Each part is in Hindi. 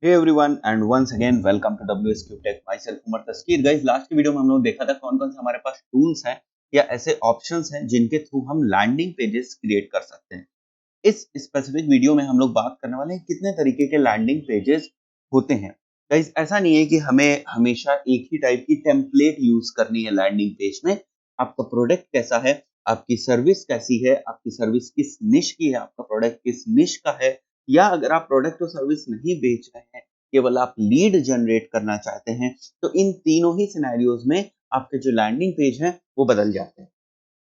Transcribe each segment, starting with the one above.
Hey everyone and once again welcome to WsCubeTech. Myself Umar Taskeer. Guys last की वीडियो में हम लोग देखा था कौन कौन से हमारे पास टूल्स हैं या ऐसे ऑप्शंस हैं जिनके थ्रू हम लैंडिंग पेजेस क्रिएट कर सकते हैं। इस स्पेसिफिक वीडियो में हम लोग बात करने वाले हैं कितने तरीके के लैंडिंग पेजेस होते हैं। गाइस ऐसा नहीं है कि हमें हमेशा एक ही टाइप की टेम्पलेट यूज करनी है लैंडिंग पेज में। आपका प्रोडक्ट कैसा है, आपकी सर्विस कैसी है, आपकी सर्विस किस निश की है, आपका प्रोडक्ट किस निश का है, या अगर आप प्रोडक्ट और सर्विस नहीं बेच रहे हैं, केवल आप लीड जनरेट करना चाहते हैं, तो इन तीनों ही सिनेरियोज में आपके जो लैंडिंग पेज हैं वो बदल जाते हैं।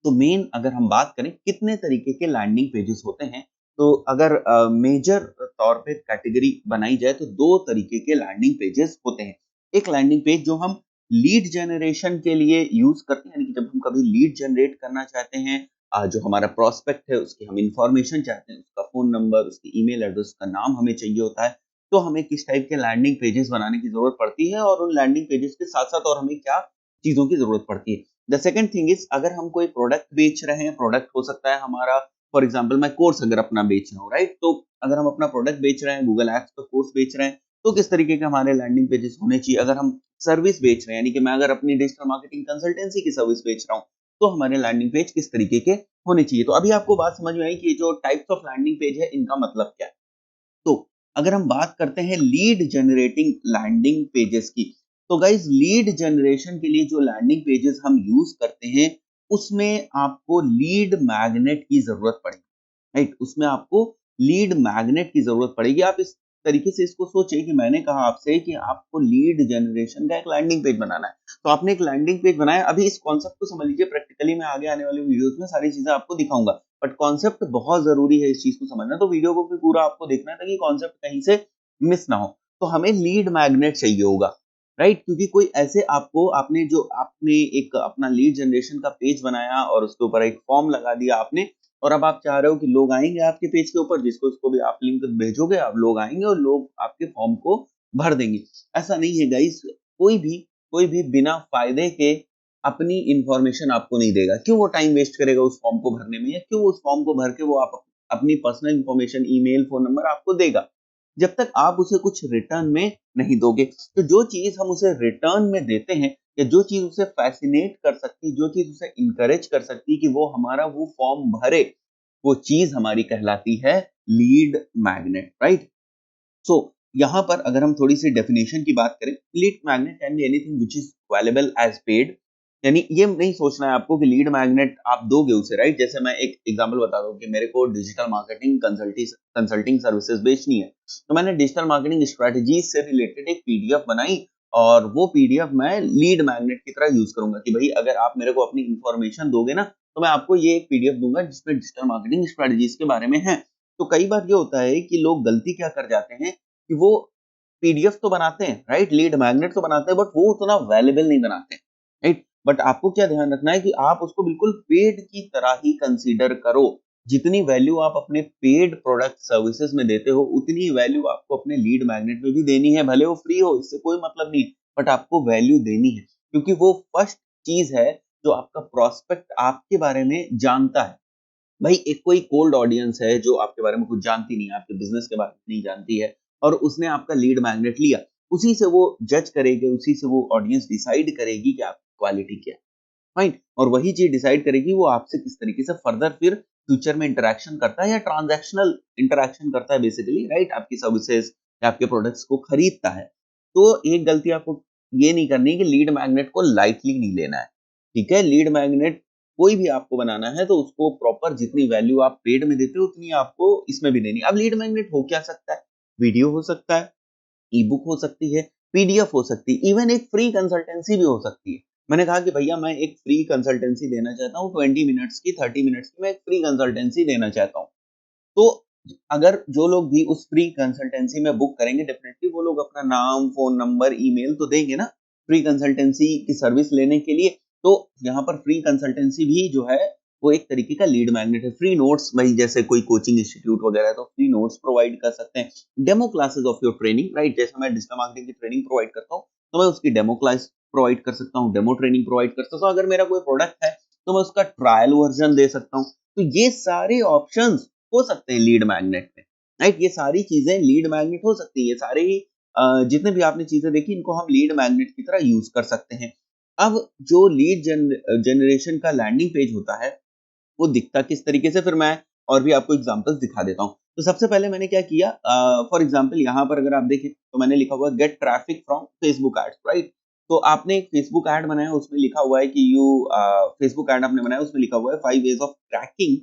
तो मेन अगर हम बात करें कितने तरीके के लैंडिंग पेजेस होते हैं, तो अगर मेजर तौर पे कैटेगरी बनाई जाए तो दो तरीके के लैंडिंग पेजेस होते हैं। एक लैंडिंग पेज जो हम लीड जनरेशन के लिए यूज करते हैं, यानी कि जब हम कभी लीड जनरेट करना चाहते हैं, जो हमारा प्रोस्पेक्ट है उसकी हम इंफॉर्मेशन चाहते हैं, उसका फोन नंबर, उसकी ईमेल एड्रेस, उसका नाम हमें चाहिए होता है, तो हमें किस टाइप के लैंडिंग पेजेस बनाने की जरूरत पड़ती है और उन लैंडिंग पेजेस के साथ साथ और हमें क्या चीजों की जरूरत पड़ती है। द सेकंड थिंग इज, अगर हम कोई प्रोडक्ट बेच रहे हैं, प्रोडक्ट हो सकता है हमारा, फॉर एग्जांपल मैं कोर्स अगर अपना बेच रहा हूँ, राइट, तो अगर हम अपना प्रोडक्ट बेच रहे हैं, गूगल एप्स पर कोर्स बेच रहे हैं, तो किस तरीके के हमारे लैंडिंग पेजेस होने चाहिए। अगर हम सर्विस बेच रहे हैं, यानी कि मैं अगर अपनी डिजिटल मार्केटिंग कंसल्टेंसी की सर्विस बेच रहा हूँ, तो हमारे लैंडिंग पेज किस तरीके के होने चाहिए। तो अभी आपको बात समझ में आई कि जो टाइप्स ऑफ लैंडिंग पेज है इनका मतलब क्या है। तो अगर हम बात करते हैं लीड जनरेटिंग लैंडिंग पेजेस की, तो गाइज लीड जनरेशन के लिए जो लैंडिंग पेजेस हम यूज करते हैं, उसमें आपको लीड मैग्नेट की जरूरत पड़ेगी। राइट, उसमें आपको लीड मैग्नेट की जरूरत पड़ेगी। आप इस तरीके से इसको सोचिए कि मैंने कहा आपसे कि आपको लीड जनरेशन का एक लैंडिंग पेज बनाना है, तो आपने एक लैंडिंग पेज बनाया। अभी इस कॉन्सेप्ट को समझ लीजिए, प्रैक्टिकली मैं आगे आने वाली वीडियोस में सारी चीजें आपको दिखाऊंगा, बट कॉन्सेप्ट बहुत जरूरी है इस चीज को समझना, तो वीडियो को भी पूरा आपको देखना है ताकि कॉन्सेप्ट कहीं से मिस ना हो। तो हमें लीड मैग्नेट चाहिए होगा, राइट, क्योंकि कोई ऐसे आपने एक अपना लीड जनरेशन का पेज बनाया और उसके ऊपर एक फॉर्म लगा दिया आपने, और अब आप चाह रहे हो कि लोग आएंगे आपके पेज के ऊपर, जिसको उसको भी आप लिंक भेजोगे, अब लोग आएंगे और लोग आपके फॉर्म को भर देंगे। ऐसा नहीं है गाइस, कोई भी बिना फायदे के अपनी इंफॉर्मेशन आपको नहीं देगा। क्यों वो टाइम वेस्ट करेगा उस फॉर्म को भरने में, या क्यों उस फॉर्म को भर के वो आप अपनी personal information, email, phone number आपको देगा, जब तक आप उसे कुछ रिटर्न में नहीं दोगे। तो जो चीज हम उसे रिटर्न में देते हैं, या जो चीज उसे फैसिनेट कर सकती है, जो चीज उसे इंकरेज कर सकती है कि वो हमारा वो फॉर्म भरे, वो चीज हमारी कहलाती है लीड मैग्नेट, राइट। सो यहाँ पर अगर हम थोड़ी सी डेफिनेशन की बात करें, lead magnet can be anything which is valuable as paid. यानी ये नहीं सोचना है आपको कि लीड मैग्नेट आप दोगे उसे, राइट। जैसे मैं एक एग्जांपल बता दूं कि मेरे को डिजिटल मार्केटिंग कंसल्टिंग सर्विसेज बेचनी है, तो मैंने डिजिटल मार्केटिंग स्ट्रेटजीज से रिलेटेड एक पीडीएफ बनाई, और वो पीडीएफ मैं लीड मैग्नेट की तरह यूज करूंगा कि भाई अगर आप मेरे को अपनी इंफॉर्मेशन दोगे ना, तो मैं आपको ये एक पीडीएफ दूंगा जिसमें डिजिटल मार्केटिंग स्ट्रेटजीज के बारे में है। तो कई बार ये होता है कि लोग गलती क्या कर जाते हैं कि वो पीडीएफ तो बनाते हैं, राइट, लीड मैग्नेट तो बनाते हैं, बट वो उतना वैल्यूएबल नहीं बनाते हैं, राइट। बट आपको क्या ध्यान रखना है कि आप उसको बिल्कुल पेड की तरह ही कंसीडर करो। जितनी वैल्यू आप अपने पेड प्रोडक्ट सर्विसेज में देते हो, उतनी वैल्यू आपको अपने लीड मैग्नेट में भी देनी है। भले वो फ्री हो, इससे कोई मतलब नहीं, बट आपको वैल्यू देनी है, क्योंकि वो फर्स्ट चीज है जो आपका प्रोस्पेक्ट आपके बारे में जानता है। भाई एक कोई कोल्ड ऑडियंस है जो आपके बारे में कुछ जानती नहीं है, आपके बिजनेस के बारे में नहीं जानती है, और उसने आपका लीड मैग्नेट लिया, उसी से वो जज करेगी, उसी से वो ऑडियंस डिसाइड करेगी कि आपकी क्वालिटी क्या है, राइट। और वही चीज डिसाइड करेगी वो आपसे किस तरीके से फर्दर फिर फ्यूचर में इंटरेक्शन करता है, या ट्रांजैक्शनल इंटरेक्शन करता है बेसिकली, राइट, आपकी सर्विसेज या आपके प्रोडक्ट्स को खरीदता है। तो एक गलती आपको ये नहीं करनी कि लीड मैग्नेट को लाइटली नहीं लेना है, ठीक है। लीड मैग्नेट कोई भी आपको बनाना है तो उसको प्रॉपर जितनी वैल्यू आप पेड में देते हो उतनी आपको इसमें भी देनी है। अब लीड मैग्नेट हो क्या सकता है, वीडियो हो सकता है, ई बुक हो सकती है, पीडीएफ हो सकती है, इवन एक फ्री कंसल्टेंसी भी हो सकती है। मैंने कहा कि भैया मैं एक फ्री कंसल्टेंसी देना चाहता हूँ, 20 मिनट्स की, 30 मिनट्स की मैं एक फ्री कंसल्टेंसी देना चाहता हूँ। तो अगर जो लोग भी उस फ्री कंसल्टेंसी में बुक करेंगे, डेफिनेटली वो लोग अपना नाम, फोन नंबर, ईमेल तो देंगे ना फ्री कंसल्टेंसी की सर्विस लेने के लिए। तो यहाँ पर फ्री कंसल्टेंसी भी जो है वो एक तरीके का लीड मैग्नेट है। फ्री नोट्स, भाई जैसे कोई कोचिंग इंस्टीट्यूट वगैरह है तो फ्री नोट्स प्रोवाइड कर सकते हैं। Demo classes of your training, right, जैसे मैं डिजिटल मार्केटिंग की ट्रेनिंग प्रोवाइड करता हूँ, तो मैं उसकी डेमो क्लास प्रोवाइड कर सकता हूँ, डेमो ट्रेनिंग प्रोवाइड कर सकता हूँ। अगर मेरा कोई प्रोडक्ट है तो मैं उसका ट्रायल वर्जन दे सकता हूँ। तो ये सारे ऑप्शंस हो सकते हैं लीड मैग्नेट में, राइट। ये सारी चीजें लीड मैग्नेट हो सकती है, ये सारे ही जितने भी आपने चीजें देखी इनको हम लीड मैग्नेट की तरह यूज कर सकते हैं। अब जो लीड जनरेशन का लैंडिंग पेज होता है वो दिखता किस तरीके से, फिर मैं और भी आपको एग्जांपल्स दिखा देता हूँ। तो सबसे पहले मैंने क्या किया, फॉर एग्जांपल यहाँ पर अगर आप देखें तो मैंने लिखा हुआ है get traffic from Facebook ads, right. तो आपने एक फेसबुक ऐड बनाया, उसमें लिखा हुआ है कि फेसबुक ऐड आपने बनाया, उसमें लिखा हुआ है 5 ways of cracking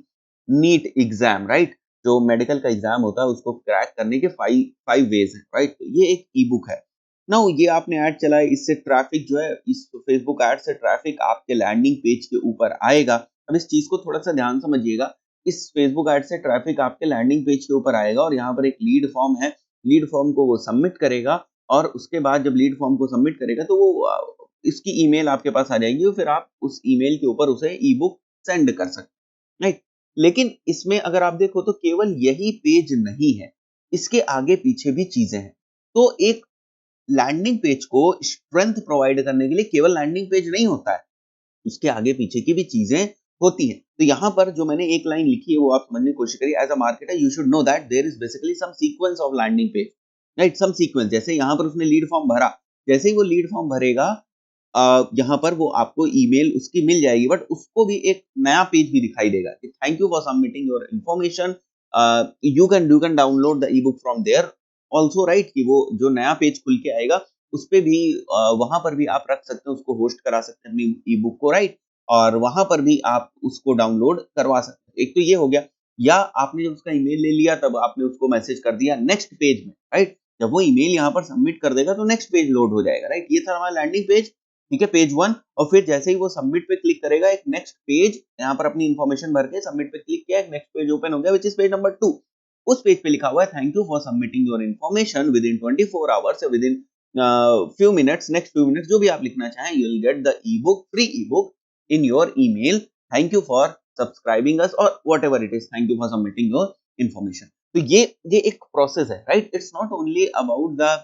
NEET exam, right. जो मेडिकल का एग्जाम होता है उसको क्रैक करने के 5 वेज है, राइट। ये एक ई बुक है ना। ये आपने ऐड चलाया, इससे ट्रैफिक जो है, इस फेसबुक ऐड से ट्रैफिक आपके लैंडिंग पेज के ऊपर आएगा। अब इस चीज को थोड़ा सा ध्यान समझिएगा, इस फेसबुक ऐड से ट्रैफिक आपके लैंडिंग पेज के ऊपर आएगा और यहाँ पर एक लीड फॉर्म है, लीड फॉर्म को वो सबमिट करेगा और उसके बाद जब लीड फॉर्म को सबमिट करेगा तो वो इसकी ईमेल आपके पास आ जाएगी और फिर आप उस ईमेल के ऊपर उसे ई बुक सेंड कर सकते हैं, राइट। लेकिन इसमें अगर आप देखो तो केवल यही पेज नहीं है, इसके आगे पीछे भी चीजें हैं। तो एक लैंडिंग पेज को स्ट्रेंथ प्रोवाइड करने के लिए केवल लैंडिंग पेज नहीं होता है, उसके आगे पीछे की भी चीजें होती हैं। तो यहाँ पर जो मैंने एक लाइन लिखी है वो आप समझने की कोशिश करिए। As a marketer you should know that there is basically some sequence of landing page, right. Some sequence, जैसे यहाँ पर उसने लीड फॉर्म भरा, जैसे ही वो लीड फॉर्म भरेगा यहाँ पर वो आपको ईमेल उसकी मिल जाएगी, बट उसको भी एक नया पेज भी दिखाई देगा कि thank you for submitting your information, you can download the E book from there also, right. कि वो जो नया पेज खुल के आएगा उस पे भी वहां पर भी आप रख सकते हैं, उसको होस्ट करा सकते हैं अपनी ई बुक को, राइट। और वहां पर भी आप उसको डाउनलोड करवा सकते हैं। एक तो ये हो गया, या आपने जब उसका ईमेल ले लिया तब आपने उसको मैसेज कर दिया नेक्स्ट पेज में, राइट। जब वो ईमेल यहाँ पर सबमिट कर देगा तो नेक्स्ट पेज लोड हो जाएगा, राइट। ये था हमारा लैंडिंग पेज, ठीक है, पेज 1। और फिर जैसे ही वो सबमिट पे क्लिक करेगा, एक नेक्स्ट पेज यहाँ पर अपनी इन्फॉर्मेशन भर के सबमिट पे क्लिक किया, एक नेक्स्ट पेज ओपन हो गया विच इज पेज नंबर 2। उस पेज पे लिखा हुआ है thank you for submitting your information within 24 hours within few minutes, next few minutes, जो भी आप लिखना चाहें, you will get the E book, free ebook in your email. Thank you for subscribing us और whatever it is, thank you for submitting your information. तो ये एक प्रोसेस है, right. It's not only about the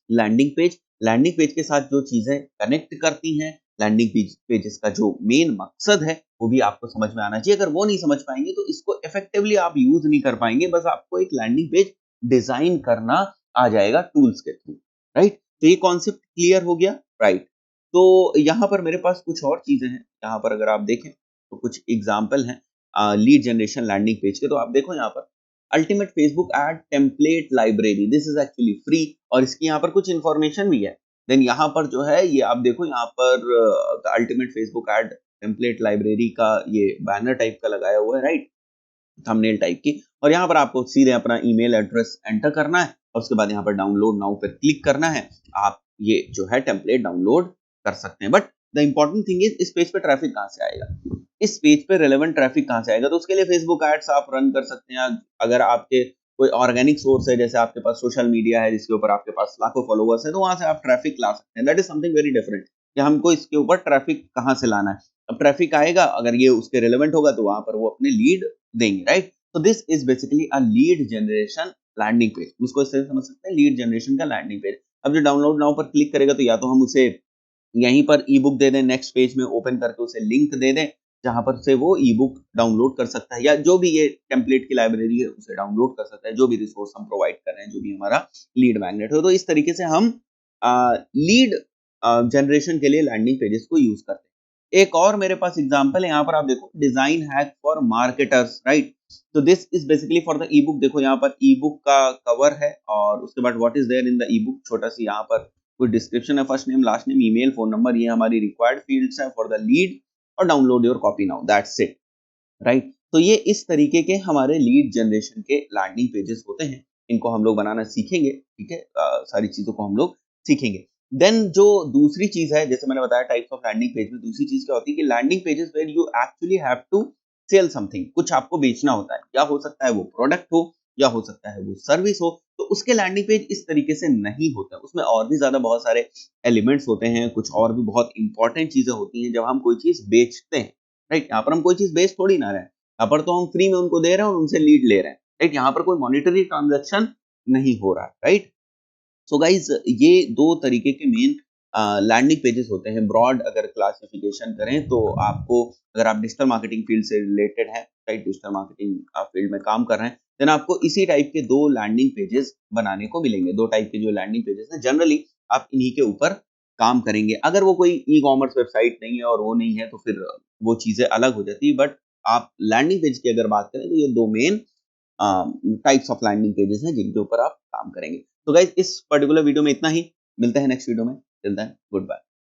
landing page के साथ जो चीजें कनेक्ट करती हैं, लैंडिंग पेजेस का जो मेन मकसद है वो भी आपको समझ में आना चाहिए। अगर वो नहीं समझ पाएंगे तो इसको इफेक्टिवली आप यूज नहीं कर पाएंगे। बस आपको एक लैंडिंग पेज डिजाइन करना आ जाएगा टूल्स के थ्रू, राइट। तो ये कॉन्सेप्ट क्लियर हो गया, राइट। तो यहाँ पर मेरे पास कुछ और चीजें हैं, यहाँ पर अगर आप देखें तो कुछ एग्जाम्पल हैं लीड जनरेशन लैंडिंग पेज के। तो आप देखो यहाँ पर ultimate Facebook ad template library, this is actually free और इसकी यहाँ पर कुछ इन्फॉर्मेशन भी है। देन यहाँ पर जो है ये आप देखो, यहाँ पर ultimate Facebook ad template library का ये बैनर टाइप का लगाया हुआ है, राइट, थंबनेल टाइप की। और यहाँ पर आपको सीधे अपना ईमेल एड्रेस एंटर करना है और उसके बाद यहाँ पर डाउनलोड नाउ पर क्लिक करना है। आप ये जो है टेम्पलेट डाउनलोड कर सकते हैं। But the important thing is इस पेज पे ट्रैफिक कहाँ से आएगा, इस पेज पे रेलेवेंट ट्रैफिक कहाँ से आएगा। तो उसके लिए फेसबुक एड्स आप रन कर सकते हैं। अगर आपके कोई ऑर्गेनिक सोर्स है, जैसे आपके पास सोशल मीडिया है जिसके ऊपर आपके पास लाखों फॉलोअर्स है, तो वहां से आप ट्रैफिक ला सकते हैं। That is something very different कि हमको इसके ऊपर ट्रैफिक कहाँ से लाना है। अब ट्रैफिक आएगा, अगर ये उसके रिलेवेंट होगा तो वहां पर वो अपने लीड देंगे, राइट। तो this is basically a lead generation landing page. उसको इस तरह समझ सकते हैं, लीड जनरेशन का लैंडिंग पेज। अब जो डाउनलोड नाउ पर क्लिक करेगा तो या तो हम उसे यहीं पर ई बुक दे दें, नेक्स्ट पेज में ओपन करके उसे लिंक दे दें जहां पर से वो ई बुक डाउनलोड कर सकता है, या जो भी ये टेम्पलेट की लाइब्रेरी है उसे डाउनलोड कर सकता है, जो भी रिसोर्स हम प्रोवाइड कर रहे हैं, जो भी हमारा लीड मैग्नेट हो। तो इस तरीके से हम लीड जनरेशन के लिए लैंडिंग पेजेस को यूज करते हैं। एक और मेरे पास एग्जांपल है, यहाँ पर आप देखो design hack for marketers, right. तो this is basically for the E book. देखो यहाँ पर ई बुक का कवर है और उसके बाद what is there in the E book, छोटा सी यहाँ पर कोई डिस्क्रिप्शन है, first name, last name, email, phone number, ये हमारी रिक्वायर्ड फील्ड्स है फॉर द लीड, और download your copy now, that's it, right. तो ये इस तरीके के हमारे लीड जनरेशन के लैंडिंग पेजेस होते हैं। इनको हम लोग बनाना सीखेंगे, ठीक है, सारी चीजों को हम लोग सीखेंगे। देन जो दूसरी चीज है, जैसे मैंने बताया टाइप्स ऑफ लैंडिंग पेज में दूसरी चीज क्या होती है कि landing pages where you actually have to sell something, कुछ आपको बेचना होता है, क्या हो सकता है वो प्रोडक्ट हो या हो सकता है वो सर्विस हो। तो उसके लैंडिंग पेज इस तरीके से नहीं होता, उसमें और भी ज्यादा बहुत सारे एलिमेंट्स होते हैं, कुछ और भी बहुत इंपॉर्टेंट चीजें होती हैं जब हम कोई चीज बेचते हैं, राइट। यहाँ पर हम कोई चीज बेच थोड़ी ना रहे हैं, यहाँ पर तो हम फ्री में उनको दे रहे हैं और उनसे लीड ले रहे हैं, राइट। यहाँ पर कोई मॉनिटरी ट्रांजैक्शन नहीं हो रहा है, राइट। सो गाइज ये दो तरीके के मेन लैंडिंग पेजेस होते हैं। ब्रॉड अगर क्लासिफिकेशन करें तो आपको, अगर आप डिजिटल मार्केटिंग फील्ड से रिलेटेड हैं वेबसाइट डिजिटल मार्केटिंग फील्ड में काम कर रहे हैं, देन आपको इसी टाइप के 2 लैंडिंग पेजेस बनाने को मिलेंगे। 2 टाइप के जो लैंडिंग पेजेस हैं, जनरली आप इन्हीं के ऊपर काम करेंगे। अगर वो कोई ई-कॉमर्स वेबसाइट नहीं है और वो नहीं है, तो फिर वो चीज़ें अलग हो जाती है। बट आप लैंडिंग पेज की अगर बात करें, तो ये 2 main types of landing pages हैं, जिनके ऊपर आप काम करेंगे। तो गाइस, इस पर्टिकुलर वीडियो में इतना ही। मिलते हैं नेक्स्ट वीडियो में। Till then, good bye.